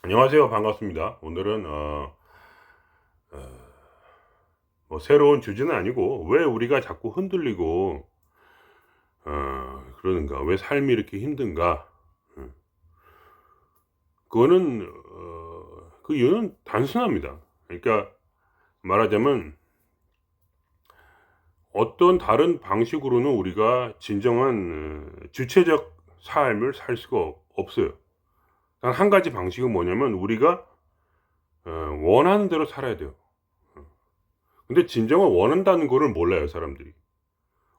안녕하세요. 반갑습니다. 오늘은 뭐 새로운 주제는 아니고 왜 우리가 자꾸 흔들리고 그러는가? 왜 삶이 이렇게 힘든가? 음, 그거는 그 이유는 단순합니다. 그러니까 말하자면 어떤 다른 방식으로는 우리가 진정한 주체적 삶을 살 수가 없어요. 단 한 가지 방식은 뭐냐면 우리가 원하는 대로 살아야 돼요. 근데 진정한 원한다는 거를 몰라요, 사람들이.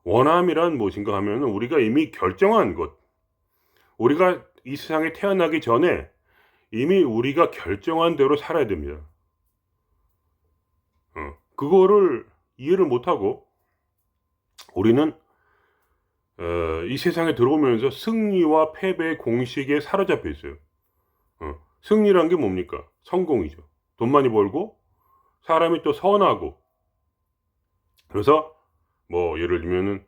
원함이란 무엇인가 하면은 우리가 이미 결정한 것, 우리가 이 세상에 태어나기 전에 이미 우리가 결정한 대로 살아야 됩니다. 그거를 이해를 못하고 우리는 이 세상에 들어오면서 승리와 패배의 공식에 사로잡혀 있어요. 승리란 게 뭡니까? 성공이죠. 돈 많이 벌고 사람이 또 선하고, 그래서 뭐 예를 들면은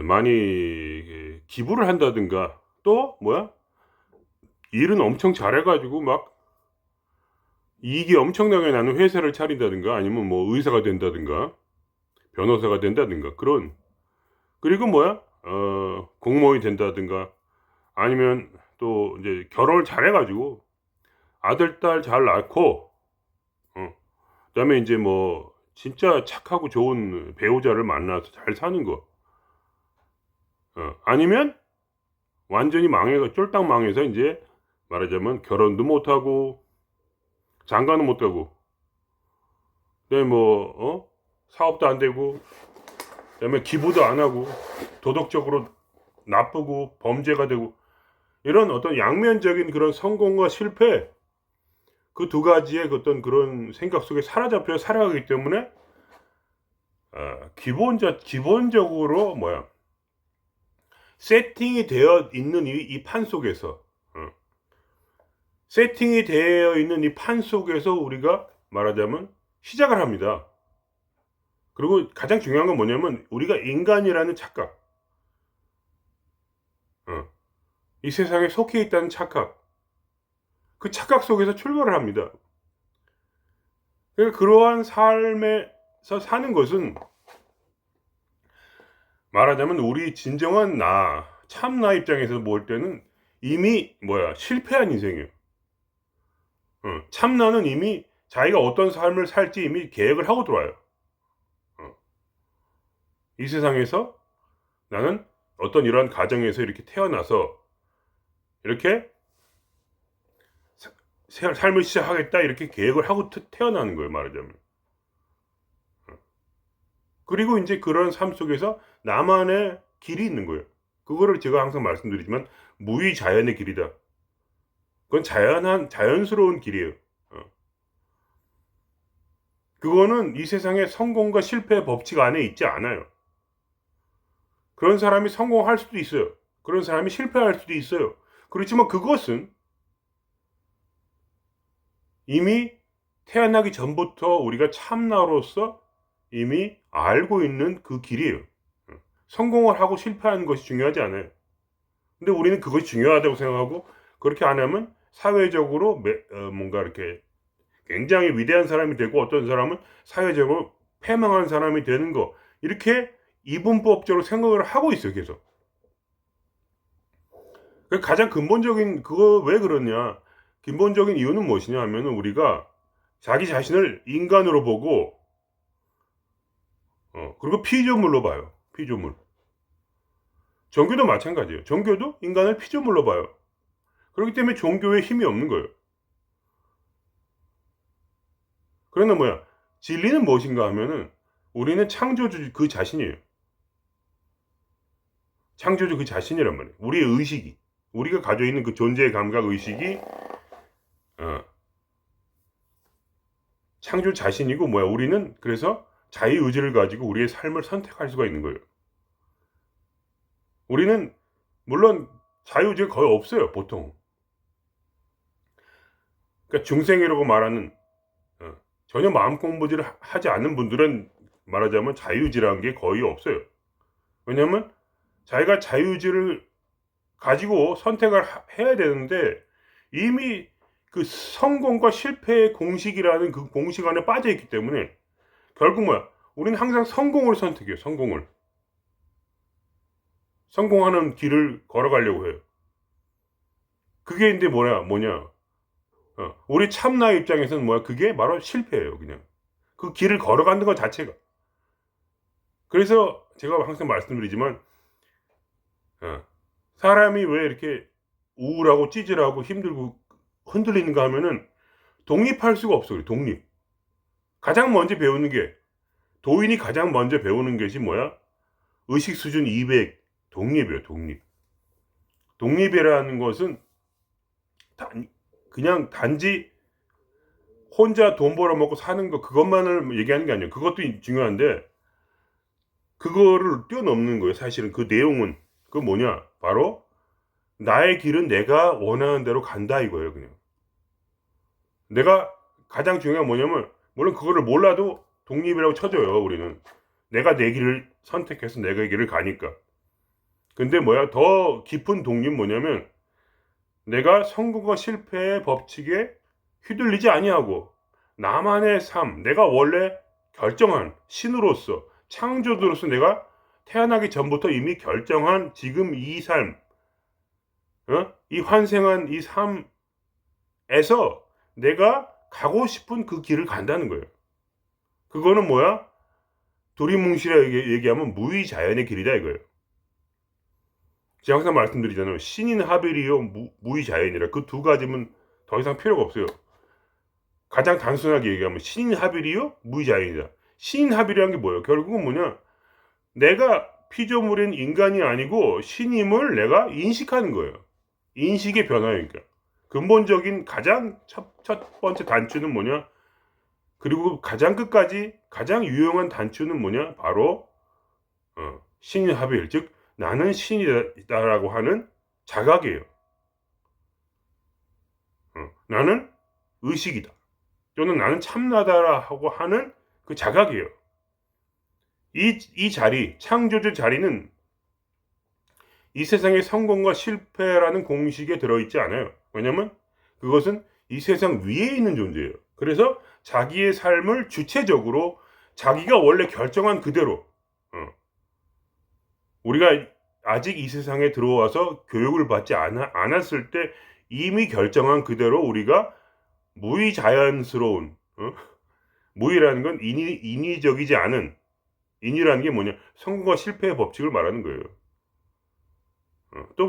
많이 기부를 한다든가, 또 뭐야? 일은 엄청 잘해 가지고 막 이익이 엄청나게 나는 회사를 차린다든가, 아니면 뭐 의사가 된다든가 변호사가 된다든가, 그런, 그리고 뭐야 공무원이 된다든가, 아니면 또 이제 결혼을 잘해 가지고 아들 딸 잘 낳고, 그다음에 인제 뭐 진짜 착하고 좋은 배우자를 만나서 잘 사는 거. 아니면 완전히 망해 쫄딱 망해서 인제 말하자면 결혼도 못 하고 장가는 못 가고, 그다음에 뭐 사업도 안 되고, 그다음에 기부도 안 하고 도덕적으로 나쁘고 범죄가 되고, 이런 어떤 양면적인 그런 성공과 실패, 그 두 가지의 그 어떤 그런 생각 속에 사로잡혀 살아가기 때문에 기본적으로 뭐야, 세팅이 되어 있는 이 판 속에서, 세팅이 되어 있는 이 판 속에서 우리가 말하자면 시작을 합니다. 그리고 가장 중요한 건 뭐냐면 우리가 인간이라는 착각, 어, 이 세상에 속해 있다는 착각, 그 착각 속에서 출발을 합니다. 그러니까 그러한 삶에서 사는 것은 말하자면 우리 진정한 나, 참나 입장에서 볼 때는 이미 뭐야, 실패한 인생이에요. 참나는 이미 자기가 어떤 삶을 살지 이미 계획을 하고 들어와요. 어, 이 세상에서 나는 어떤 이러한 가정에서 이렇게 태어나서 이렇게 삶을 시작하겠다, 이렇게 계획을 하고 태어나는 거예요, 말하자면. 그리고 이제 그런 삶 속에서 나만의 길이 있는 거예요. 그거를 제가 항상 말씀드리지만 무의자연의 길이다. 그건 자연스러운 길이에요. 어. 그거는 이 세상에 성공과 실패의 법칙 안에 있지 않아요. 그런 사람이 성공할 수도 있어요. 그런 사람이 실패할 수도 있어요. 그렇지만 그것은 이미 태어나기 전부터 우리가 참나로서 이미 알고 있는 그 길이에요. 성공을 하고 실패하는 것이 중요하지 않아요. 근데 우리는 그것이 중요하다고 생각하고, 그렇게 안 하면 사회적으로 뭔가 이렇게 굉장히 위대한 사람이 되고, 어떤 사람은 사회적으로 패망한 사람이 되는 거, 이렇게 이분법적으로 생각을 하고 있어요, 계속. 그 가장 근본적인, 그거 왜 그러냐, 근본적인 이유는 무엇이냐 하면은 우리가 자기 자신을 인간으로 보고, 그리고 피조물로 봐요. 피조물. 종교도 마찬가지예요. 종교도 인간을 피조물로 봐요. 그렇기 때문에 종교에 힘이 없는 거예요. 그러나 뭐야, 진리는 무엇인가 하면은 우리는 창조주 그 자신이에요. 창조주 그 자신이란 말이에요. 우리의 의식이, 우리가 가지고 있는 그 존재의 감각 의식이 어, 창조 자신이고, 뭐야, 우리는 그래서 자유의지를 가지고 우리의 삶을 선택할 수가 있는 거예요. 우리는 물론 자유의지가 거의 없어요, 보통. 그러니까 중생이라고 말하는, 전혀 마음 공부를 하지 않는 분들은 말하자면 자유의지라는 게 거의 없어요. 왜냐하면 자기가 자유의지를 가지고 선택을 해야 되는데, 이미 그 성공과 실패의 공식이라는 그 공식 안에 빠져 있기 때문에 결국 뭐야? 우리는 항상 성공을 선택해요. 성공하는 길을 걸어가려고 해요. 그게 근데 뭐냐? 우리 참나 입장에서는 뭐야? 그게 바로 실패예요, 그냥. 그 길을 걸어가는 것 자체가. 그래서 제가 항상 말씀드리지만, 사람이 왜 이렇게 우울하고 찌질하고 힘들고 흔들리는가 하면은 독립할 수가 없어요. 독립. 가장 먼저 배우는 게 도인이 가장 먼저 배우는 것이 뭐야? 의식 수준 200 독립이에요. 독립이라는 것은 그냥 단지 혼자 돈 벌어먹고 사는 거 그것만을 얘기하는 게 아니에요. 그것도 중요한데 그거를 뛰어넘는 거예요. 사실은 그 내용은 그 뭐냐? 바로 나의 길은 내가 원하는 대로 간다 이거예요. 그냥 내가 가장 중요한 게 뭐냐면 물론 그거를 몰라도 독립이라고 쳐줘요. 우리는 내가 내 길을 선택해서 내가 의 길을 가니까. 근데 더 깊은 독립 뭐냐면 내가 성공과 실패의 법칙에 휘둘리지 아니하고 나만의 삶, 내가 원래 결정한 신으로서 창조주로서 내가 태어나기 전부터 이미 결정한 지금 이 삶, 이 환생한 이 삶에서 내가 가고 싶은 그 길을 간다는 거예요. 그거는 두리뭉실하게 얘기하면 무의자연의 길이다 이거예요. 제가 항상 말씀드리잖아요. 신인 하빌이요, 무의자연이라. 그 두 가지면 더 이상 필요가 없어요. 가장 단순하게 얘기하면 신인 하빌이요, 무의자연이다. 신인 하빌이란 게 뭐예요? 결국은 뭐냐? 내가 피조물인 인간이 아니고 신임을 내가 인식하는 거예요. 인식의 변화니까. 근본적인 가장 첫 번째 단추는 뭐냐? 그리고 가장 끝까지 가장 유용한 단추는 뭐냐? 바로 신인 하빌, 즉 나는 신이다라고 하는 자각이에요. 나는 의식이다. 또는 나는 참나다라고 하는 그 자각이에요. 이 자리, 창조주 자리는 이 세상의 성공과 실패라는 공식에 들어있지 않아요. 왜냐면 그것은 이 세상 위에 있는 존재예요. 그래서 자기의 삶을 주체적으로 자기가 원래 결정한 그대로 우리가 아직 이 세상에 들어와서 교육을 받지 않았을 때 이미 결정한 그대로 우리가 무의자연스러운 무의라는 건 인위적이지 않은 인위라는 게 뭐냐? 성공과 실패의 법칙을 말하는 거예요. 또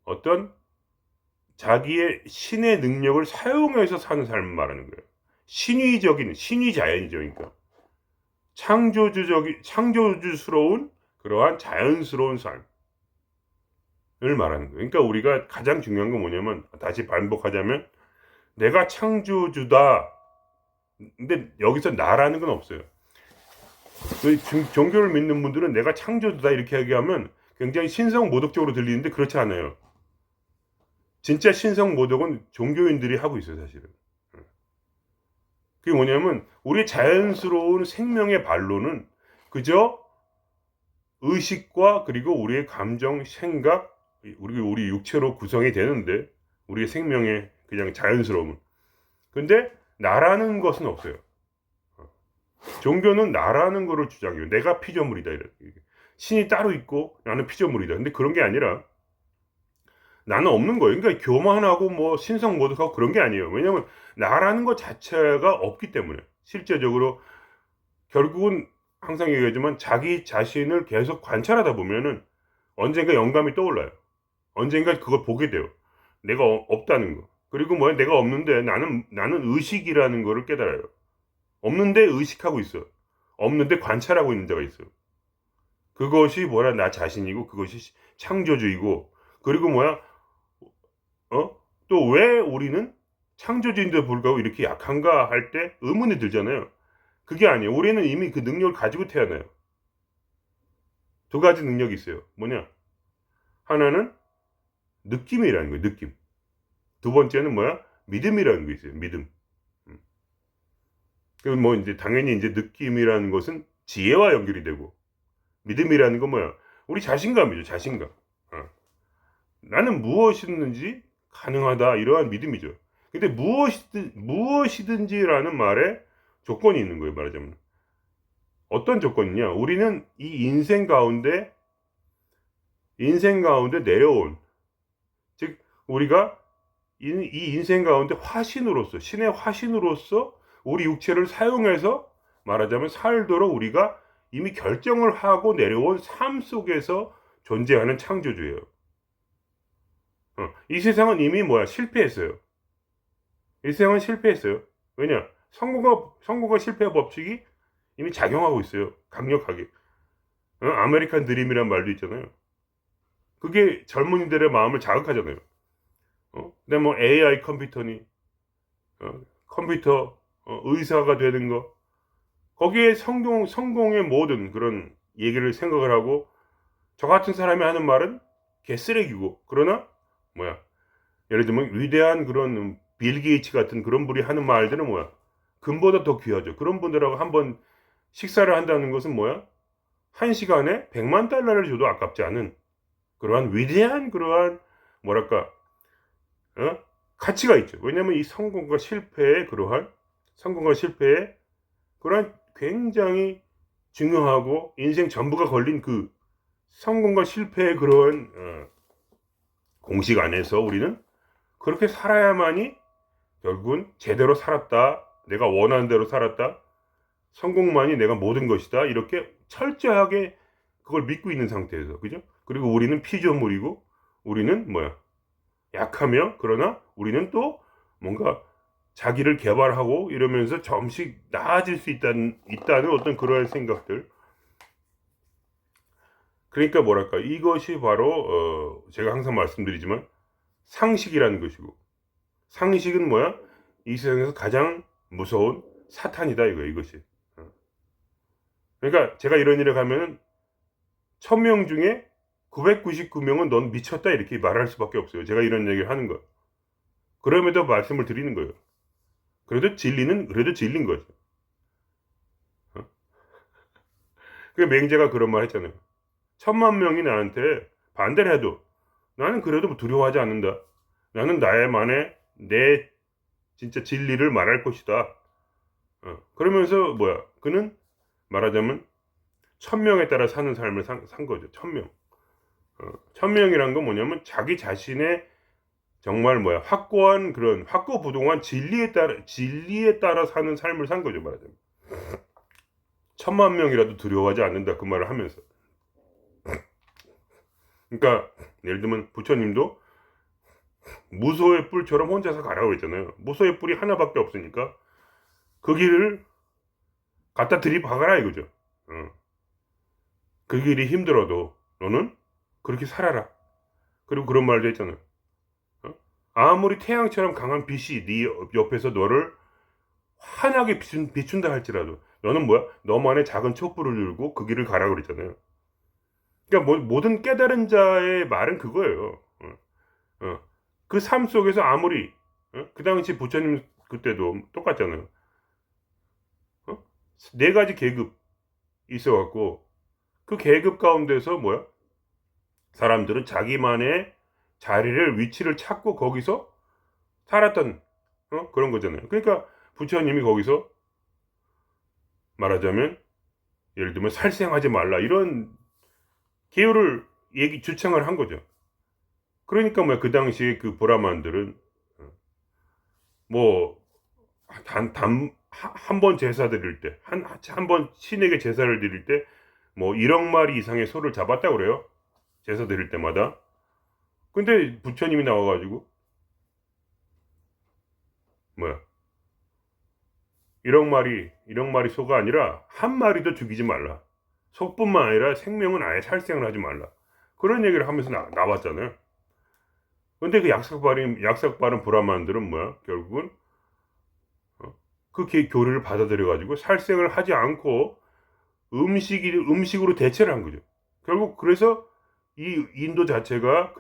어떤 자기의 신의 능력을 사용해서 사는 삶을 말하는 거예요. 신위자연이죠. 그러니까 창조주스러운 그러한 자연스러운 삶을 말하는 거예요. 그러니까 우리가 가장 중요한 건 뭐냐면 다시 반복하자면 내가 창조주다. 근데 여기서 나라는 건 없어요. 종교를 믿는 분들은 내가 창조주다 이렇게 얘기하면 굉장히 신성모독적으로 들리는데 그렇지 않아요. 진짜 신성모독은 종교인들이 하고 있어요, 사실은. 그게 뭐냐면 우리의 자연스러운 생명의 반론은 그저 의식과 그리고 우리의 감정, 생각, 우리 육체로 구성이 되는데 우리의 생명의 그냥 자연스러움은. 근데 나라는 것은 없어요. 종교는 나라는 거를 주장해요. 내가 피조물이다. 신이 따로 있고 나는 피조물이다. 근데 그런 게 아니라 나는 없는 거예요. 그러니까 교만하고 신성모독하고 그런 게 아니에요. 왜냐하면 나라는 것 자체가 없기 때문에 실제적으로 결국은 항상 얘기하지만 자기 자신을 계속 관찰하다 보면은 언젠가 영감이 떠올라요. 언젠가 그걸 보게 돼요. 내가 없다는 거. 그리고 내가 없는데 나는 의식이라는 거를 깨달아요. 없는데 의식하고 있어. 없는데 관찰하고 있는 데가 있어. 그것이 나 자신이고 그것이 창조주이고 그리고 또 왜 우리는 창조주인데도 불구하고 이렇게 약한가 할 때 의문이 들잖아요. 그게 아니에요. 우리는 이미 그 능력을 가지고 태어나요. 두 가지 능력이 있어요. 하나는 느낌이라는 거예요. 느낌. 두 번째는 믿음이라는 거 있어요. 믿음. 그리고 이제 당연히 이제 느낌이라는 것은 지혜와 연결이 되고 믿음이라는 건 우리 자신감이죠. 자신감. 나는 무엇이든지 가능하다 이러한 믿음이죠. 근데 무엇이든지라는 말에 조건이 있는 거예요, 말하자면. 어떤 조건이냐? 우리는 이 인생 가운데 내려온, 즉, 우리가 이 인생 가운데 화신으로서, 신의 화신으로서 우리 육체를 사용해서 말하자면 살도록 우리가 이미 결정을 하고 내려온 삶 속에서 존재하는 창조주예요. 이 세상은 이미 실패했어요. 이 세상은 실패했어요. 왜냐? 성공과 실패의 법칙이 이미 작용하고 있어요. 강력하게. 아메리칸 드림이란 말도 있잖아요. 그게 젊은이들의 마음을 자극하잖아요. 근데 뭐 AI 컴퓨터니, 컴퓨터, 의사가 되는 거, 거기에 성공의 모든 그런 얘기를 생각을 하고, 저 같은 사람이 하는 말은 개쓰레기고, 그러나, 예를 들면 위대한 그런 빌 게이츠 같은 그런 분이 하는 말들은 금보다 더 귀하죠. 그런 분들하고 한번 식사를 한다는 것은 한 시간에 100만 달러를 줘도 아깝지 않은 그러한 위대한 그러한 뭐랄까 가치가 있죠. 왜냐하면 이 성공과 실패의 그러한 굉장히 중요하고 인생 전부가 걸린 그 성공과 실패의 그런 공식 안에서 우리는 그렇게 살아야만이 결국은 제대로 살았다, 내가 원하는 대로 살았다, 성공만이 내가 모든 것이다, 이렇게 철저하게 그걸 믿고 있는 상태에서, 그죠? 그리고 우리는 피조물이고 우리는 약하며, 그러나 우리는 또 뭔가 자기를 개발하고 이러면서 점씩 나아질 수 있다는 어떤 그러한 생각들. 그러니까 이것이 바로 제가 항상 말씀드리지만 상식이라는 것이고, 상식은 이 세상에서 가장 무서운 사탄이다, 이것이. 그러니까 제가 이런 일에 가면은 1000명 중에 999명은 넌 미쳤다 이렇게 말할 수밖에 없어요. 제가 이런 얘기를 하는 거. 그럼에도 말씀을 드리는 거예요. 그래도 진리인 거죠. 그 맹자가 그런 말 했잖아요. 1000만 명이 나한테 반대를 해도 나는 그래도 두려워하지 않는다. 나는 나의만의 내 진짜 진리를 말할 것이다. 그러면서 그는 말하자면 1000명에 따라 사는 삶을 산 거죠. 1000명. 1000명이란 건 뭐냐면 자기 자신의 정말 확고한 그런 확고부동한 진리에 따라 사는 삶을 산 거죠, 말하자면. 1000만 명이라도 두려워하지 않는다, 그 말을 하면서. 그러니까 예를 들면 부처님도 무소의 뿔처럼 혼자서 가라고 했잖아요. 무소의 뿔이 하나밖에 없으니까 그 길을 갖다 들이박아라 이거죠. 그 길이 힘들어도 너는 그렇게 살아라. 그리고 그런 말도 했잖아요. 아무리 태양처럼 강한 빛이 네 옆에서 너를 환하게 비춘다 할지라도 너는 너만의 작은 촛불을 들고 그 길을 가라고 그랬잖아요. 그러니까 모든 깨달은 자의 말은 그거예요. 그 삶 속에서 아무리 그 당시 부처님 그때도 똑같잖아요. 4가지 계급 있어갖고 그 계급 가운데서 사람들은 자기만의 위치를 찾고 거기서 살았던 그런 거잖아요. 그러니까 부처님이 거기서 말하자면 예를 들면 살생하지 말라 이런 계율을 주창을 한 거죠. 그러니까 그 당시에 그 브라만들은 한 번 제사 드릴 때, 한 번 신에게 제사를 드릴 때 1억 마리 이상의 소를 잡았다고 그래요. 제사 드릴 때마다. 근데 부처님이 나와가지고 1억 마리 소가 아니라 한 마리도 죽이지 말라. 소뿐만 아니라 생명은 아예 살생을 하지 말라. 그런 얘기를 하면서 나왔잖아요. 근데 그 약삭바른 브라만들은 결국은 그 교리를 받아들여가지고 살생을 하지 않고 음식으로 대체를 한 거죠. 결국 그래서 이 인도 자체가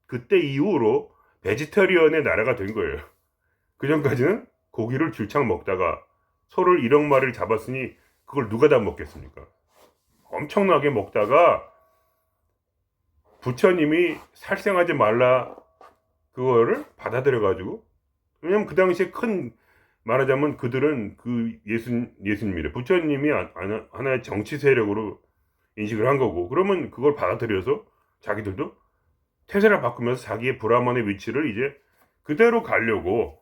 그때 이후로 베지터리언의 나라가 된 거예요. 그 전까지는 고기를 줄창 먹다가 소를 1억 마리를 잡았으니 그걸 누가 다 먹겠습니까? 엄청나게 먹다가 부처님이 살생하지 말라 그거를 받아들여가지고 왜냐면 그 당시에 말하자면 그들은 그 예수님이래. 부처님이 하나의 정치 세력으로 인식을 한 거고, 그러면 그걸 받아들여서 자기들도 태세를 바꾸면서 자기의 브라만의 위치를 이제 그대로 가려고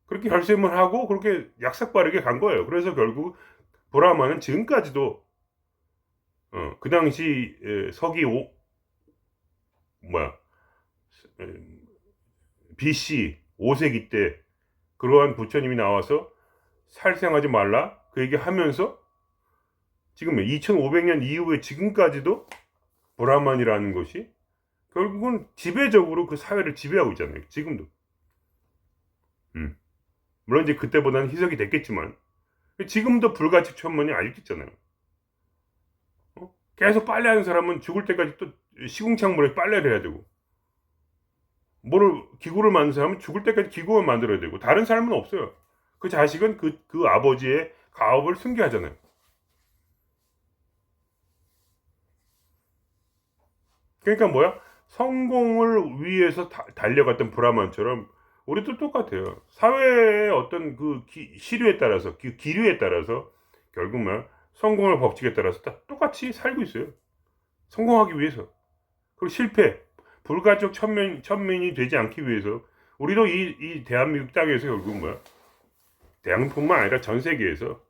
그렇게 결심을 하고 그렇게 약삭빠르게 간 거예요. 그래서 결국 브라만은 지금까지도 그 당시 서기 뭐야 BC 5세기 때 그러한 부처님이 나와서 살생하지 말라 그 얘기 하면서 지금 2500년 이후에 지금까지도 브라만이라는 것이 결국은 지배적으로 그 사회를 지배하고 있잖아요. 지금도. 물론 이제 그때보다는 희석이 됐겠지만 지금도 불가침 천만이 아직도 있잖아요. 계속 빨래하는 사람은 죽을 때까지 또 시궁창물에 빨래를 해야 되고, 기구를 만든 사람은 죽을 때까지 기구만 만들어야 되고, 다른 삶은 없어요. 그 자식은 그 아버지의 가업을 승계하잖아요. 그러니까 뭐야? 성공을 위해서 달려갔던 브라만처럼 우리도 똑같아요. 사회의 어떤 그 시류에 따라서, 기류에 따라서 결국 성공의 법칙에 따라서 똑같이 살고 있어요. 성공하기 위해서. 그리고 실패, 불가촉 천민이 되지 않기 위해서 우리도 이 대한민국 땅에서 결국 대한민국뿐만 아니라 전 세계에서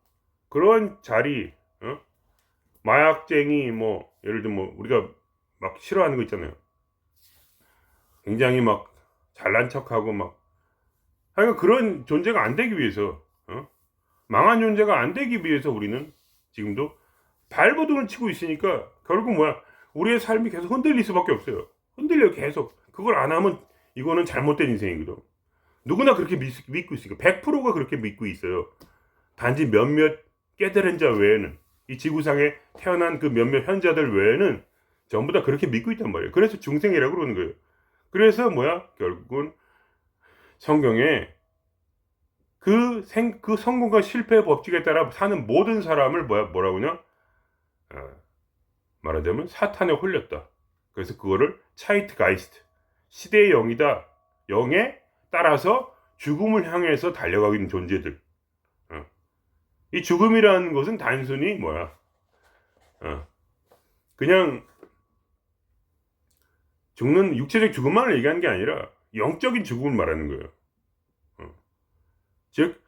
그런 자리, 마약쟁이 예를 들면 우리가 막 싫어하는 거 있잖아요. 굉장히 막 잘난 척하고 하여간 그런 존재가 안 되기 위해서, 망한 존재가 안 되기 위해서 우리는 지금도 발버둥을 치고 있으니까 결국 우리의 삶이 계속 흔들릴 수밖에 없어요. 흔들려요, 계속. 그걸 안 하면 이거는 잘못된 인생이거든. 누구나 그렇게 믿고 있으니까 100%가 그렇게 믿고 있어요. 단지 몇몇 깨달은 자 외에는, 이 지구상에 태어난 그 몇몇 현자들 외에는 전부 다 그렇게 믿고 있단 말이에요. 그래서 중생이라고 그러는 거예요. 그래서 결국은 성경에 그 성공과 실패의 법칙에 따라 사는 모든 사람을 뭐라고냐? 말하자면 사탄에 홀렸다. 그래서 그거를 차이트가이스트, 시대의 영이다. 영에 따라서 죽음을 향해서 달려가고 있는 존재들. 이 죽음이라는 것은 단순히 그냥 죽는 육체적 죽음만을 얘기하는 게 아니라 영적인 죽음을 말하는 거예요. 즉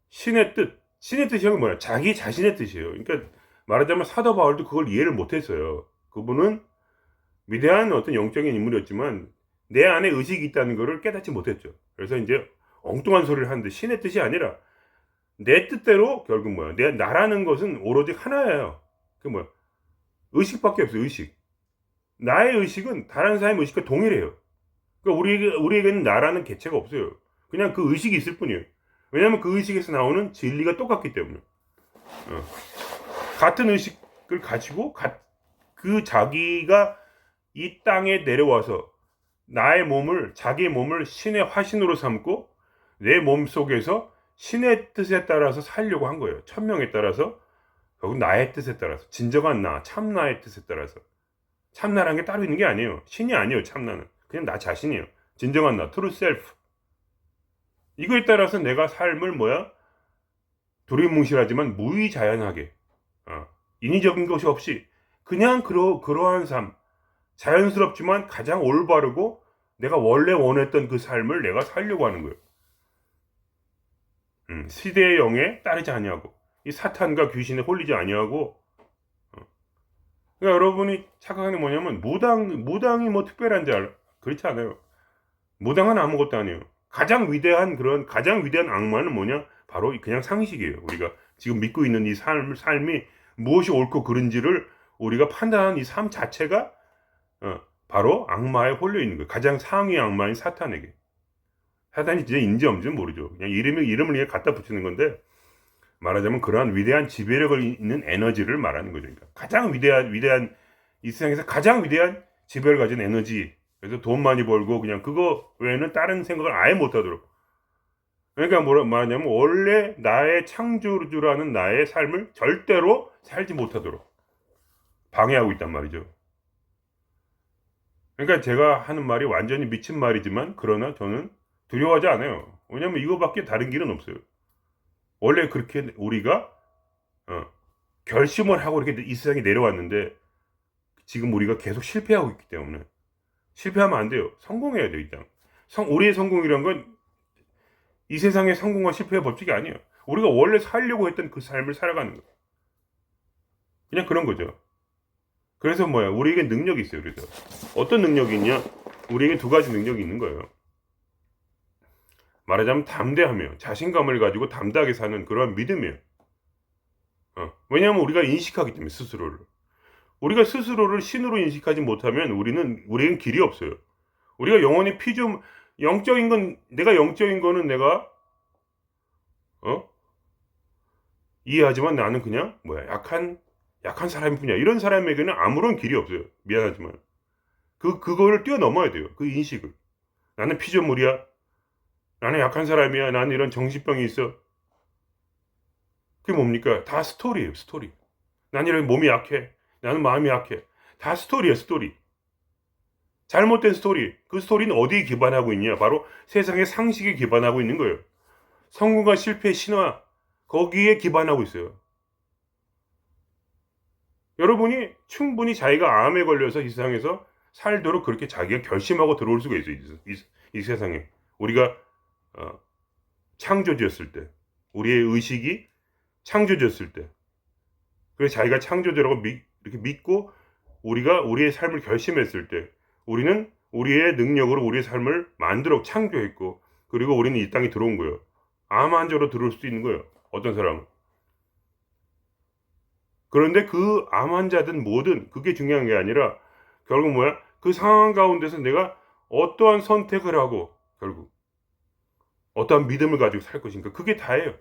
신의 뜻이 자기 자신의 뜻이에요. 그러니까 말하자면 사도 바울도 그걸 이해를 못했어요. 그분은 위대한 어떤 영적인 인물이었지만 내 안에 의식이 있다는 것을 깨닫지 못했죠. 그래서 이제 엉뚱한 소리를 하는데 신의 뜻이 아니라 내 뜻대로 결국 나라는 것은 오로지 하나예요. 의식밖에 없어요. 의식. 나의 의식은 다른 사람의 의식과 동일해요. 그러니까 우리에게는 나라는 개체가 없어요. 그냥 그 의식이 있을 뿐이에요. 왜냐하면 그 의식에서 나오는 진리가 똑같기 때문에. 같은 의식을 가지고 그 자기가 이 땅에 내려와서 자기의 몸을 신의 화신으로 삼고 내 몸 속에서 신의 뜻에 따라서 살려고 한 거예요. 천명에 따라서, 결국 나의 뜻에 따라서, 진정한 참나의 뜻에 따라서. 참나라는 게 따로 있는 게 아니에요. 신이 아니에요, 참나는. 그냥 나 자신이에요. 진정한 나, true self. 이거에 따라서 내가 삶을 두리뭉실하지만 무의자연하게, 인위적인 것이 없이 그냥 그러한 삶, 자연스럽지만 가장 올바르고 내가 원래 원했던 그 삶을 내가 살려고 하는 거예요. 시대의 영에 따르지 아니하고, 이 사탄과 귀신에 홀리지 아니하고. 그러니까 여러분이 착각하는 게 뭐냐면 무당이 특별한 줄 그렇지 않아요. 무당은 아무것도 아니에요. 가장 위대한 악마는 바로 그냥 상식이에요. 우리가 지금 믿고 있는 이 삶이 무엇이 옳고 그른지를 우리가 판단하는 이 삶 자체가 바로 악마에 홀려 있는 거예요. 가장 상위 악마인 사탄에게. 사탄이 진짜 인지 없는지는 모르죠. 그냥 이름을 그냥 갖다 붙이는 건데, 말하자면 그러한 위대한 지배력을 있는 에너지를 말하는 거죠. 그러니까 가장 위대한 이 세상에서 가장 위대한 지배를 가진 에너지. 그래서 돈 많이 벌고 그냥 그거 외에는 다른 생각을 아예 못하도록. 그러니까 말하냐면 원래 나의 창조주라는 나의 삶을 절대로 살지 못하도록 방해하고 있단 말이죠. 그러니까 제가 하는 말이 완전히 미친 말이지만 그러나 저는 두려워하지 않아요. 왜냐면 이거밖에 다른 길은 없어요. 원래 그렇게 우리가 결심을 하고 이렇게 이 세상에 내려왔는데 지금 우리가 계속 실패하고 있기 때문에 실패하면 안 돼요. 성공해야 돼요. 일단 우리의 성공이란 건 이 세상의 성공과 실패의 법칙이 아니에요. 우리가 원래 살려고 했던 그 삶을 살아가는 거예요. 그냥 그런 거죠. 그래서 우리에게 능력이 있어요. 그래서 어떤 능력이 있냐? 우리에게 두 가지 능력이 있는 거예요. 말하자면 담대하며 자신감을 가지고 담대하게 사는 그러한 믿음이에요. 왜냐하면 우리가 인식하기 때문에 스스로를. 우리가 스스로를 신으로 인식하지 못하면 우리는 길이 없어요. 우리가 영원히 영적인 건, 내가 영적인 거는 내가, 이해하지만 나는 그냥, 약한 사람일 뿐이야. 이런 사람에게는 아무런 길이 없어요. 미안하지만. 그거를 뛰어넘어야 돼요. 그 인식을. 나는 피조물이야. 나는 약한 사람이야. 나는 이런 정신병이 있어. 그게 뭡니까? 다 스토리예요, 스토리. 나는 이런 몸이 약해. 나는 마음이 약해. 다 스토리야, 스토리. 잘못된 스토리. 그 스토리는 어디에 기반하고 있냐? 바로 세상의 상식에 기반하고 있는 거예요. 성공과 실패의 신화. 거기에 기반하고 있어요. 여러분이 충분히 자기가 암에 걸려서 이 세상에서 살도록 그렇게 자기가 결심하고 들어올 수가 있어요. 이 세상에. 우리가 창조되었을 때. 우리의 의식이 창조되었을 때. 그래서 자기가 창조주라고 이렇게 믿고 우리가 우리의 삶을 결심했을 때 우리는 우리의 능력으로 우리의 삶을 창조했고 그리고 우리는 이 땅에 들어온 거예요. 암 환자로 들어올 수도 있는 거예요. 어떤 사람은. 그런데 그 암 환자든 뭐든 그게 중요한 게 아니라 결국 그 상황 가운데서 내가 어떠한 선택을 하고 결국 어떠한 믿음을 가지고 살 것인가. 그게 다예요.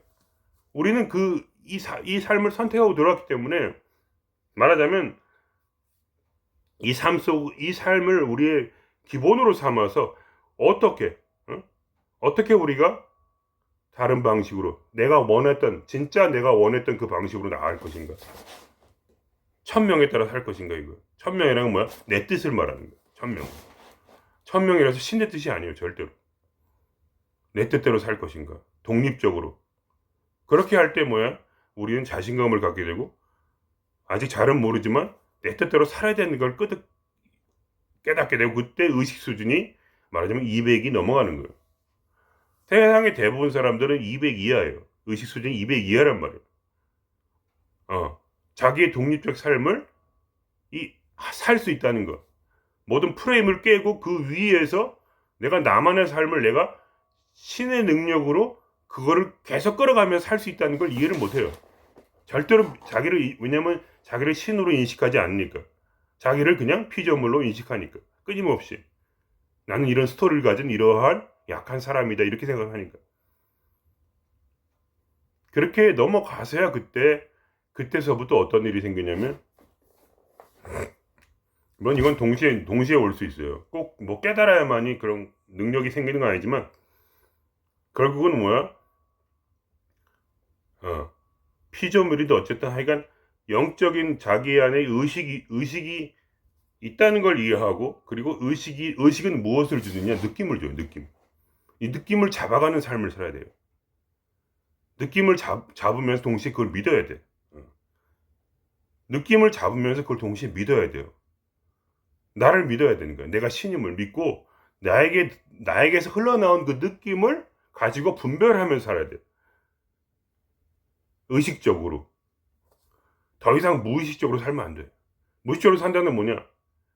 우리는 이 삶을 선택하고 들어왔기 때문에 말하자면 이 삶을 우리의 기본으로 삼아서 어떻게 우리가 다른 방식으로 진짜 내가 원했던 그 방식으로 나아갈 것인가. 천명에 따라 살 것인가 이거. 천명이라는 건 내 뜻을 말하는 거야. 천명. 천명이라서 신의 뜻이 아니에요. 절대로. 내 뜻대로 살 것인가. 독립적으로. 그렇게 할 때 우리는 자신감을 갖게 되고 아직 잘은 모르지만 내 뜻대로 살아야 되는 걸 깨닫게 되고 그때 의식 수준이 말하자면 200이 넘어가는 거예요. 세상의 대부분 사람들은 200 이하예요. 의식 수준이 200 이하란 말이에요. 자기의 독립적 삶을 살 수 있다는 것. 모든 프레임을 깨고 그 위에서 내가 나만의 삶을 내가 신의 능력으로 그거를 계속 끌어가면서 살 수 있다는 걸 이해를 못해요. 절대로 왜냐면 자기를 신으로 인식하지 않으니까. 자기를 그냥 피조물로 인식하니까. 끊임없이. 나는 이런 스토리를 가진 이러한 약한 사람이다. 이렇게 생각하니까. 그렇게 넘어가서야 그때서부터 어떤 일이 생기냐면, 물론 이건 동시에 올 수 있어요. 꼭 깨달아야만이 그런 능력이 생기는 건 아니지만, 결국은 피조물이든 어쨌든 하여간 영적인 자기 안에 의식이 있다는 걸 이해하고 그리고 의식은 무엇을 주느냐? 느낌을 줘요. 느낌. 이 느낌을 잡아가는 삶을 살아야 돼요. 느낌을 잡으면서 동시에 그걸 믿어야 돼. 느낌을 잡으면서 그걸 동시에 믿어야 돼요. 나를 믿어야 되는 거야. 내가 신임을 믿고 나에게서 흘러나온 그 느낌을 가지고 분별하면서 살아야 돼. 의식적으로. 더 이상 무의식적으로 살면 안 돼. 무의식적으로 산다는 뭐냐?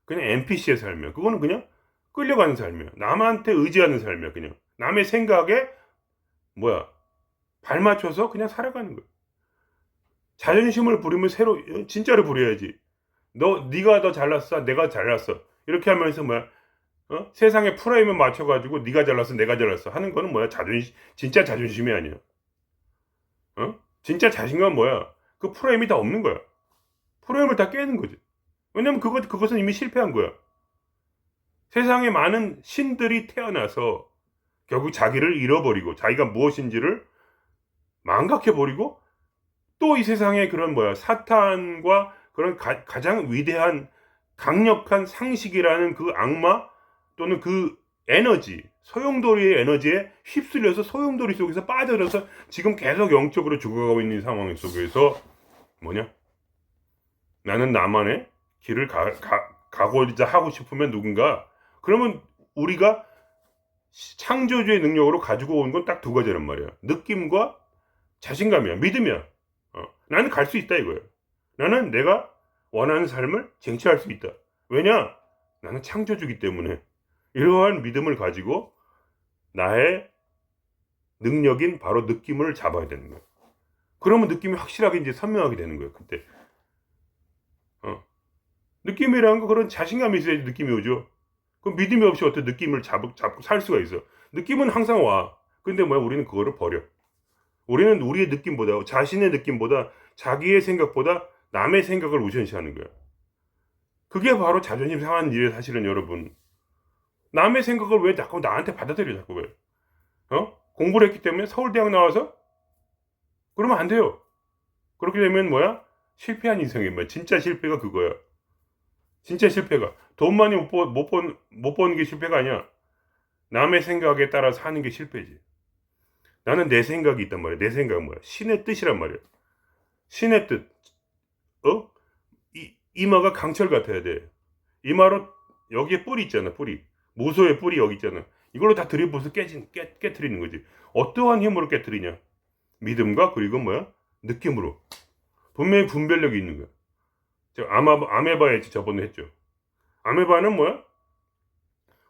그냥 NPC의 삶이야. 그거는 그냥 끌려가는 삶이야. 남한테 의지하는 삶이야. 그냥 남의 생각에 발 맞춰서 그냥 살아가는 거야. 자존심을 부리면 진짜로 부려야지. 네가 더 잘났어, 내가 잘났어. 이렇게 하면서 세상에 프레임을 맞춰가지고 네가 잘났어, 내가 잘났어 하는 거는 진짜 자존심이 아니야. 진짜 자신감은 그 프레임이 다 없는 거야. 프레임을 다 깨는 거지. 왜냐면 그것은 이미 실패한 거야. 세상에 많은 신들이 태어나서 결국 자기를 잃어버리고 자기가 무엇인지를 망각해버리고 또 이 세상에 그런 사탄과 그런 가장 위대한 강력한 상식이라는 그 악마 또는 그 에너지, 소용돌이의 에너지에 휩쓸려서 소용돌이 속에서 빠져들어서 지금 계속 영적으로 죽어가고 있는 상황 속에서 뭐냐? 나는 나만의 길을 가고자 하고 싶으면 누군가, 그러면 우리가 창조주의 능력으로 가지고 온 건 딱 두 가지란 말이야. 느낌과 자신감이야. 믿으면 나는 갈 수 있다 이거야. 나는 내가 원하는 삶을 쟁취할 수 있다. 왜냐? 나는 창조주기 때문에. 이러한 믿음을 가지고 나의 능력인 바로 느낌을 잡아야 되는 거야. 그러면 느낌이 확실하게 이제 선명하게 되는 거예요. 그때 느낌이라는 거, 그런 자신감이 있어야지 느낌이 오죠. 그 믿음이 없이 어떤 느낌을 잡고 살 수가 있어. 느낌은 항상 와. 근데 뭐야, 우리는 그거를 버려. 우리는 우리의 느낌보다, 자신의 느낌보다, 자기의 생각보다 남의 생각을 우선시하는 거야. 그게 바로 자존심 상하는 일이에요, 사실은. 여러분, 남의 생각을 왜 자꾸 나한테 받아들여, 자꾸 왜? 공부를 했기 때문에 서울대학 나와서? 그러면 안 돼요. 그렇게 되면 뭐야? 실패한 인생이야. 뭐야? 진짜 실패가 그거야. 진짜 실패가. 돈 많이 못 버는 게 실패가 아니야. 남의 생각에 따라 사는 게 실패지. 나는 내 생각이 있단 말이야. 내 생각은 뭐야? 신의 뜻이란 말이야. 신의 뜻. 이마가 강철 같아야 돼. 이마로, 여기에 뿌리 있잖아, 뿌리. 모소의 뿌리 여기 있잖아. 이걸로 다 들이부어서 깨트리는 거지. 어떠한 힘으로 깨트리냐? 믿음과, 그리고 뭐야? 느낌으로. 분명히 분별력이 있는 거야. 아메바에 저번에 했죠. 아메바는 뭐야?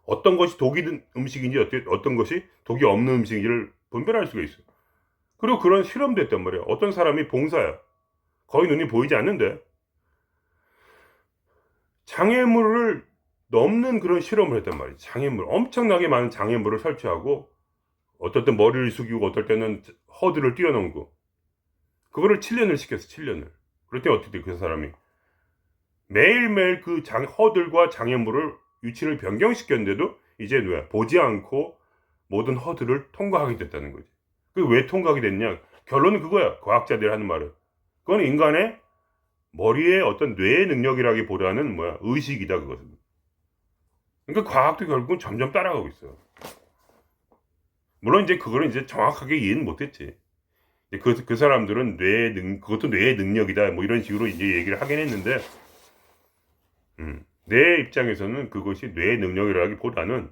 어떤 것이 독이 든 음식인지, 어떤 것이 독이 없는 음식인지를 분별할 수가 있어. 그리고 그런 실험도 했단 말이야. 어떤 사람이 봉사야. 거의 눈이 보이지 않는데 장애물을 넘는 그런 실험을 했단 말이야. 장애물, 엄청나게 많은 장애물을 설치하고, 어떨 땐 머리를 숙이고, 어떨 때는 허드를 뛰어넘고, 그거를 7년을 시켰어. 7년을. 그랬더니 어떻게 돼, 그 사람이 매일매일 그 허들과 장애물을 위치를 변경시켰는데도 이제 보지 않고 모든 허들을 통과하게 됐다는 거지. 그 왜 통과하게 됐냐? 결론은 그거야. 과학자들이 하는 말은. 그건 인간의 머리의 어떤 뇌의 능력이라기보다는 뭐야? 의식이다, 그것은. 그러니까 과학도 결국은 점점 따라가고 있어. 물론 이제 그거는 이제 정확하게 이해는 못했지. 그 사람들은 그것도 뇌의 능력이다, 뭐 이런 식으로 이제 얘기를 하긴 했는데, 내 입장에서는 그것이 뇌의 능력이라기보다는,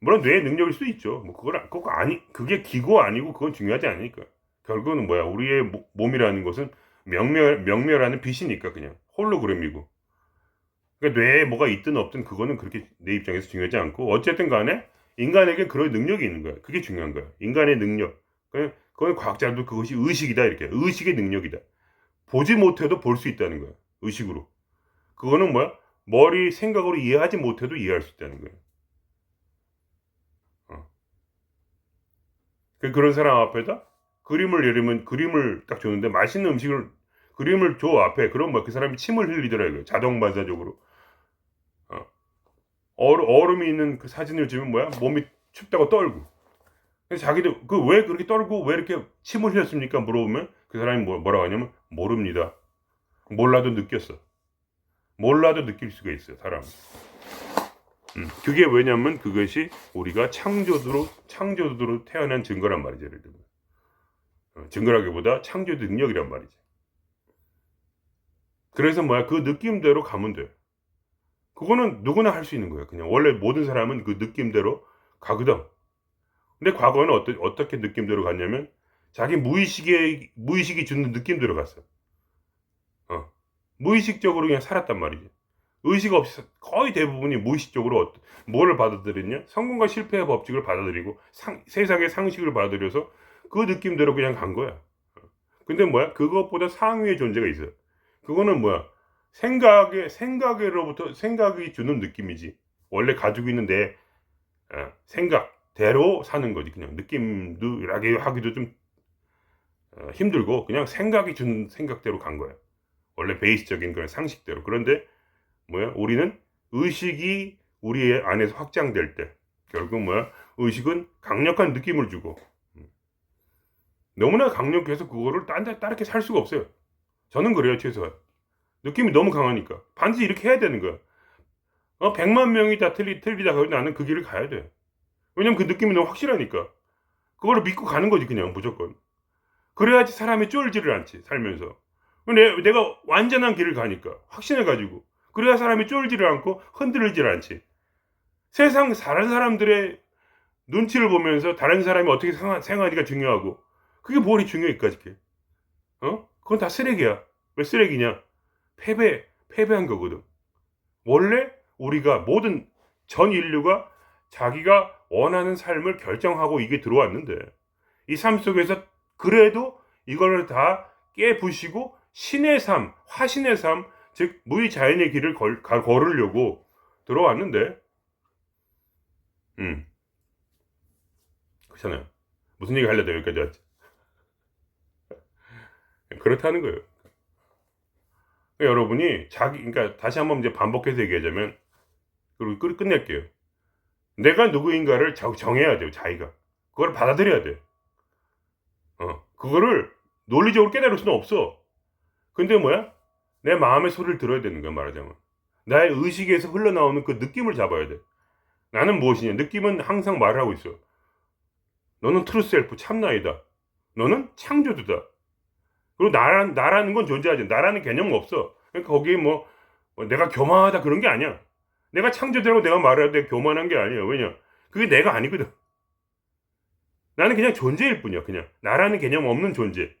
물론 뇌의 능력일 수 있죠. 뭐 그게 기고 아니고 그건 중요하지 않으니까. 결국은 뭐야, 우리의 몸이라는 것은 명멸하는 빛이니까 그냥 홀로그램이고. 그러니까 뇌에 뭐가 있든 없든 그거는 그렇게 내 입장에서 중요하지 않고, 어쨌든 간에 인간에게 그런 능력이 있는 거야. 그게 중요한 거야. 인간의 능력. 그건 과학자들도 그것이 의식이다, 이렇게. 의식의 능력이다. 보지 못해도 볼 수 있다는 거야. 의식으로. 그거는 뭐야? 머리 생각으로 이해하지 못해도 이해할 수 있다는 거야. 그런 사람 앞에다 그림을 딱 줬는데, 맛있는 음식을, 그림을 줘 앞에. 그럼 뭐 그 사람이 침을 흘리더라고요. 자동 반사적으로. 얼음이 있는 그 사진을 주면 뭐야? 몸이 춥다고 떨고. 그래서 자기도 왜 그렇게 떨고 왜 이렇게 침을 흘렸습니까? 물어보면 그 사람이 뭐라고 하냐면, 모릅니다. 몰라도 느꼈어. 몰라도 느낄 수가 있어요, 사람은. 그게 왜냐면 그것이 우리가 창조주로 태어난 증거란 말이죠. 예를 들면. 증거라기보다 창조 능력이란 말이지. 그래서 뭐야, 그 느낌대로 가면 돼. 그거는 누구나 할 수 있는 거예요. 그냥 원래 모든 사람은 그 느낌대로 가거든. 근데 과거에는 어떻게 느낌대로 갔냐면, 자기 무의식이 주는 느낌대로 갔어. 무의식적으로 그냥 살았단 말이지. 의식 없이 거의 대부분이 무의식적으로 뭐를 받아들였냐? 성공과 실패의 법칙을 받아들이고 세상의 상식을 받아들여서 그 느낌대로 그냥 간 거야. 근데 뭐야? 그것보다 상위의 존재가 있어. 그거는 뭐야? 생각이 주는 느낌이지. 원래 가지고 있는 내 생각대로 사는 거지. 그냥 느낌도 하기도 좀 힘들고, 그냥 생각이 주는 생각대로 간 거야. 원래 베이스적인 그런 상식대로. 그런데 뭐야? 우리는 의식이 우리 안에서 확장될 때, 결국 뭐야? 의식은 강력한 느낌을 주고, 너무나 강력해서 그거를 따르게 살 수가 없어요. 저는 그래요, 최소한. 느낌이 너무 강하니까 반드시 이렇게 해야 되는 거야. 100만 명이 다 틀리다 그러면 나는 그 길을 가야 돼. 왜냐면 그 느낌이 너무 확실하니까. 그거를 믿고 가는 거지, 그냥 무조건. 그래야지 사람이 쫄지를 않지, 살면서. 내가 완전한 길을 가니까. 확신해가지고. 그래야 사람이 쫄지를 않고 흔들리질 않지. 세상 다른 사람들의 눈치를 보면서 다른 사람이 어떻게 생활하기가 중요하고. 그게 뭘이 중요해까지. 그건 다 쓰레기야. 왜 쓰레기냐? 패배한 거거든. 원래 우리가 모든 전 인류가 자기가 원하는 삶을 결정하고 이게 들어왔는데 이 삶 속에서 그래도 이걸 다 깨부시고 신의 삶, 화신의 삶, 즉 무의자연의 길을 걸으려고 들어왔는데 그렇잖아요. 무슨 얘기 하려다 여기까지 왔지? 그렇다는 거예요. 그러니까 여러분이 그러니까 다시 한번 이제 반복해서 얘기하자면 그리고 끝낼게요. 내가 누구인가를 정해야 돼요, 자기가. 그걸 받아들여야 돼. 그거를 논리적으로 깨달을 수는 없어. 근데 뭐야? 내 마음의 소리를 들어야 되는 거야, 말하자면. 나의 의식에서 흘러나오는 그 느낌을 잡아야 돼. 나는 무엇이냐? 느낌은 항상 말을 하고 있어. 너는 트루셀프, 참나이다. 너는 창조주다. 그리고 나라는 건 존재하지. 나라는 개념은 없어. 그러니까 거기에 내가 교만하다 그런 게 아니야. 내가 창조주라고 내가 말해야 돼. 교만한 게 아니야. 왜냐? 그게 내가 아니거든. 나는 그냥 존재일 뿐이야. 그냥. 나라는 개념 없는 존재.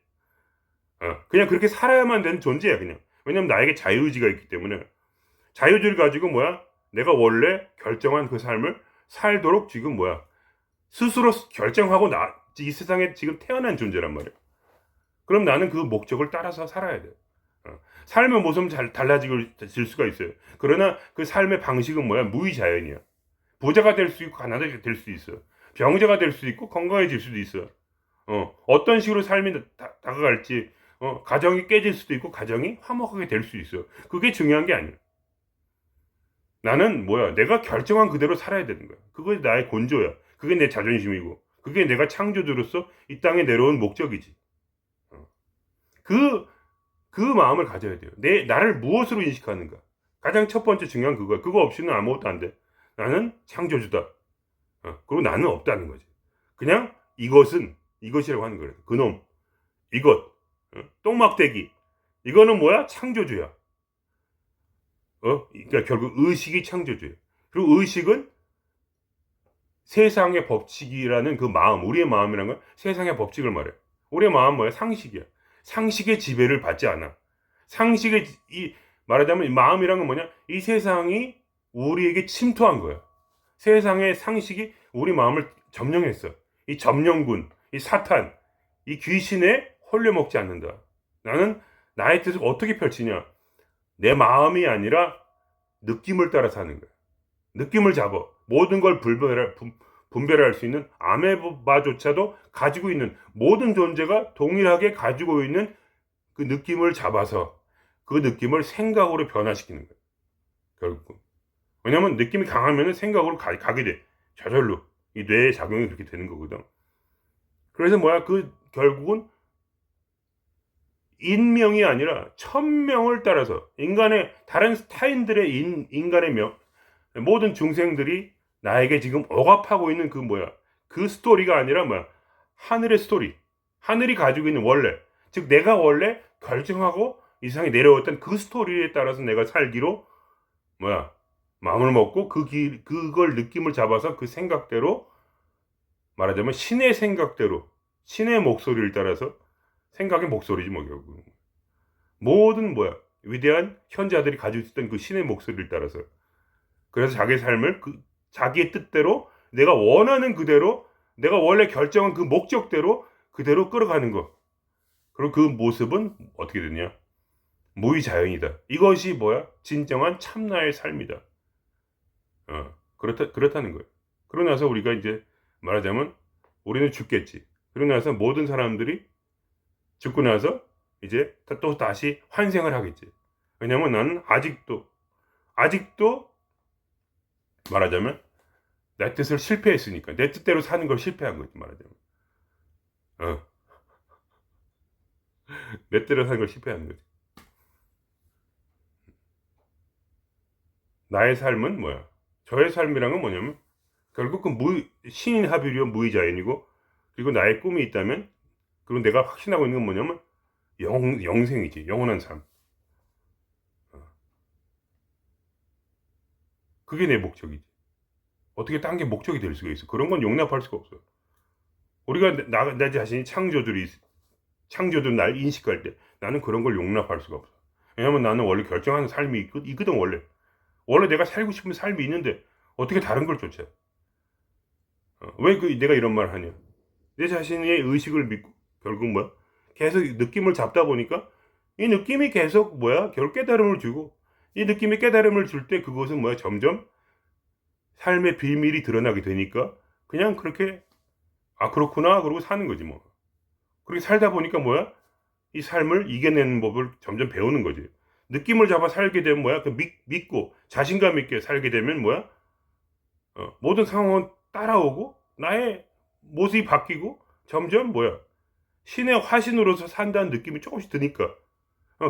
그냥 그렇게 살아야만 되는 존재야, 그냥. 왜냐면 나에게 자유의지가 있기 때문에. 자유의지를 가지고 내가 원래 결정한 그 삶을 살도록 지금 스스로 결정하고 이 세상에 지금 태어난 존재란 말이야. 그럼 나는 그 목적을 따라서 살아야 돼. 삶의 모습은 달라질 수가 있어요. 그러나 그 삶의 방식은 무의자연이야. 부자가 될 수 있고 가난하게 될 수 있어. 병자가 될 수 있고 건강해질 수도 있어. 어떤 식으로 삶이 다가갈지, 가정이 깨질 수도 있고 가정이 화목하게 될 수 있어. 그게 중요한 게 아니야. 나는 내가 결정한 그대로 살아야 되는 거야. 그게 나의 곤조야. 그게 내 자존심이고, 그게 내가 창조주로서 이 땅에 내려온 목적이지. 그, 그 마음을 가져야 돼요. 나를 무엇으로 인식하는가. 가장 첫 번째 중요한 그거야. 그거 없이는 아무것도 안 돼. 나는 창조주다. 그리고 나는 없다는 거지. 그냥 이것이라고 하는 거예요. 그놈, 이것, 똥막대기. 이거는 창조주야. 그러니까 결국 의식이 창조주예요. 그리고 의식은 세상의 법칙이라는 그 마음, 우리의 마음이라는 건 세상의 법칙을 말해. 우리의 마음은 상식이야. 상식의 지배를 받지 않아. 말하자면 이 마음이란 건 이 세상이 우리에게 침투한 거야. 세상의 상식이 우리 마음을 점령했어. 이 점령군, 이 사탄, 이 귀신에 홀려먹지 않는다. 나는 나의 뜻을 어떻게 펼치냐? 내 마음이 아니라 느낌을 따라 사는 거야. 느낌을 잡아. 모든 걸 분별할 수 있는 아메바조차도 가지고 있는 모든 존재가 동일하게 가지고 있는 그 느낌을 잡아서 그 느낌을 생각으로 변화시키는 거야. 결국. 왜냐면 느낌이 강하면 생각으로 가게 돼. 저절로. 이 뇌의 작용이 그렇게 되는 거거든. 그래서 결국은 인명이 아니라 천명을 따라서 다른 타인들의 인간의 모든 중생들이 나에게 지금 억압하고 있는 그 스토리가 아니라 하늘의 스토리. 하늘이 가지고 있는 원래. 즉 내가 원래 결정하고 이 세상에 내려왔던 그 스토리에 따라서 내가 살기로 마음을 먹고 그걸 느낌을 잡아서 그 생각대로 말하자면 신의 생각대로 신의 목소리를 따라서 생각의 목소리지 결국. 모든 위대한 현자들이 가지고 있었던 그 신의 목소리를 따라서 그래서 자기의 삶을 자기의 뜻대로 내가 원하는 그대로 내가 원래 결정한 그 목적대로 그대로 끌어가는 거. 그리고 그 모습은 어떻게 되냐? 무의자연이다. 이것이 진정한 참나의 삶이다. 그렇다는 거예요. 그러고 나서 우리가 이제 말하자면 우리는 죽겠지. 그러고 나서 모든 사람들이 죽고 나서 이제 또 다시 환생을 하겠지. 왜냐면 나는 아직도 말하자면 내 뜻을 실패했으니까 내 뜻대로 사는 걸 실패한 거지 말하자면. 내 뜻대로 사는 걸 실패한 거지. 나의 삶은 뭐야? 저의 삶이란 건 뭐냐면 결국 그 신인합의료 무의자연이고, 그리고 나의 꿈이 있다면, 그리고 내가 확신하고 있는 건 뭐냐면 영생이지. 영원한 삶. 그게 내 목적이지. 어떻게 딴 게 목적이 될 수가 있어? 그런 건 용납할 수가 없어. 우리가 나 자신이 창조들 날 인식할 때 나는 그런 걸 용납할 수가 없어. 왜냐면 나는 원래 결정하는 삶이 있거든. 원래 내가 살고 싶은 삶이 있는데 어떻게 다른 걸 쫓아? 왜 내가 이런 말 하냐? 내 자신의 의식을 믿고 결국 뭐야? 계속 느낌을 잡다 보니까 이 느낌이 계속 뭐야? 결 깨달음을 주고, 이 느낌이 깨달음을 줄 때 그것은 뭐야? 점점 삶의 비밀이 드러나게 되니까 그냥 그렇게 아 그렇구나 그러고 사는 거지 뭐. 그렇게 살다 보니까 뭐야? 이 삶을 이겨내는 법을 점점 배우는 거지. 느낌을 잡아 살게 되면 뭐야? 믿고 자신감 있게 살게 되면 뭐야? 모든 상황은 따라오고 나의 모습이 바뀌고 점점 뭐야? 신의 화신으로서 산다는 느낌이 조금씩 드니까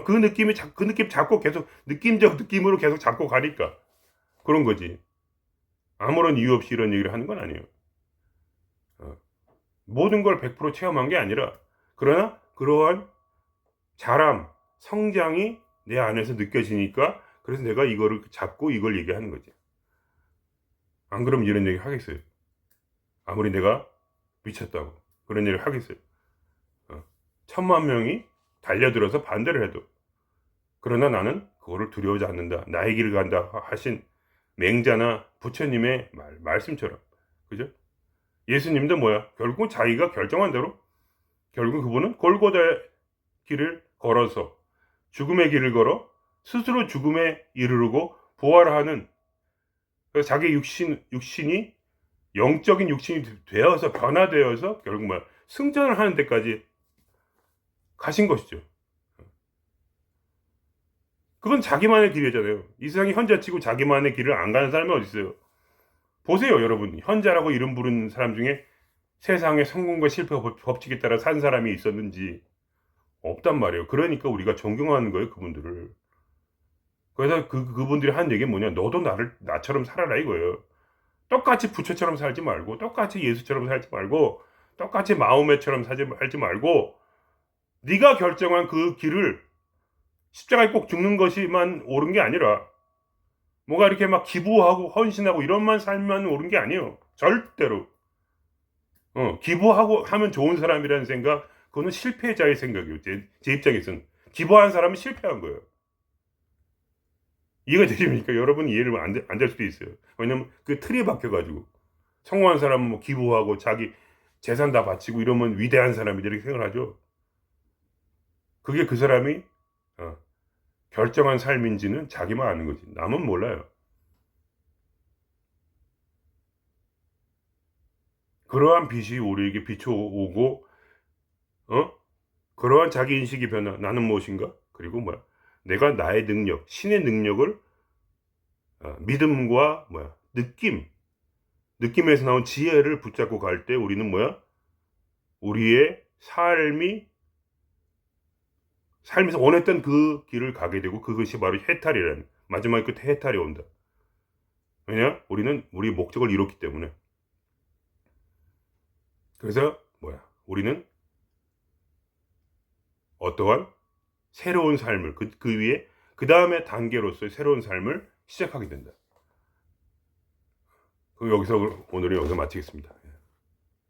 그 느낌 잡고 계속 느낌적 느낌으로 계속 잡고 가니까 그런 거지. 아무런 이유 없이 이런 얘기를 하는 건 아니에요. 모든 걸 100% 체험한 게 아니라, 그러나 그러한 자람, 성장이 내 안에서 느껴지니까 그래서 내가 이거를 잡고 이걸 얘기하는 거지. 안 그러면 이런 얘기 하겠어요? 아무리 내가 미쳤다고 그런 얘기를 하겠어요? 10,000,000명이 달려들어서 반대를 해도. 그러나 나는 그거를 두려워하지 않는다. 나의 길을 간다 하신 맹자나 부처님의 말씀처럼. 그죠? 예수님도 뭐야? 결국은 자기가 결정한 대로 결국 그분은 골고다 길을 걸어서 죽음의 길을 걸어 스스로 죽음에 이르르고 부활하는, 그래서 자기 육신이 영적인 육신이 되어서 변화되어서 결국 뭐야? 승전을 하는 데까지 가신 것이죠. 그건 자기만의 길이잖아요. 이 세상에 현자치고 자기만의 길을 안 가는 사람이 어디 있어요? 보세요, 여러분. 현자라고 이름 부르는 사람 중에 세상의 성공과 실패 법칙에 따라 산 사람이 있었는지 없단 말이에요. 그러니까 우리가 존경하는 거예요, 그분들을. 그래서 그분들이 하는 얘기는 뭐냐? 너도 나처럼 살아라 이거예요. 똑같이 부처처럼 살지 말고, 똑같이 예수처럼 살지 말고, 똑같이 마호메처럼 살지 말고, 네가 결정한 그 길을 십자가에 꼭 죽는 것이만 옳은 게 아니라, 뭐가 이렇게 막 기부하고 헌신하고 이런만 살면 옳은 게 아니에요. 절대로. 기부하고 하면 좋은 사람이라는 생각, 그거는 실패자의 생각이에요. 제 입장에서는. 기부한 사람은 실패한 거예요. 이해가 되십니까? 여러분 이해를 안 될 수도 있어요. 왜냐면 그 틀이 바뀌어가지고. 성공한 사람은 뭐 기부하고 자기 재산 다 바치고 이러면 위대한 사람이다 이렇게 생각하죠. 그게 그 사람이 결정한 삶인지는 자기만 아는 거지. 남은 몰라요. 그러한 빛이 우리에게 비춰오고, 그러한 자기 인식이 변화. 나는 무엇인가? 그리고 뭐야? 내가 나의 능력, 신의 능력을 믿음과 뭐야? 느낌에서 나온 지혜를 붙잡고 갈 때 우리는 뭐야? 우리의 삶에서 원했던 그 길을 가게 되고 그것이 바로 해탈이라는, 마지막에 끝에 해탈이 온다. 왜냐? 우리는 우리 목적을 이뤘기 때문에. 그래서 뭐야? 우리는 어떠한 새로운 삶을 그 위에 그 다음에 단계로서의 새로운 삶을 시작하게 된다. 여기서 오늘은 여기서 마치겠습니다.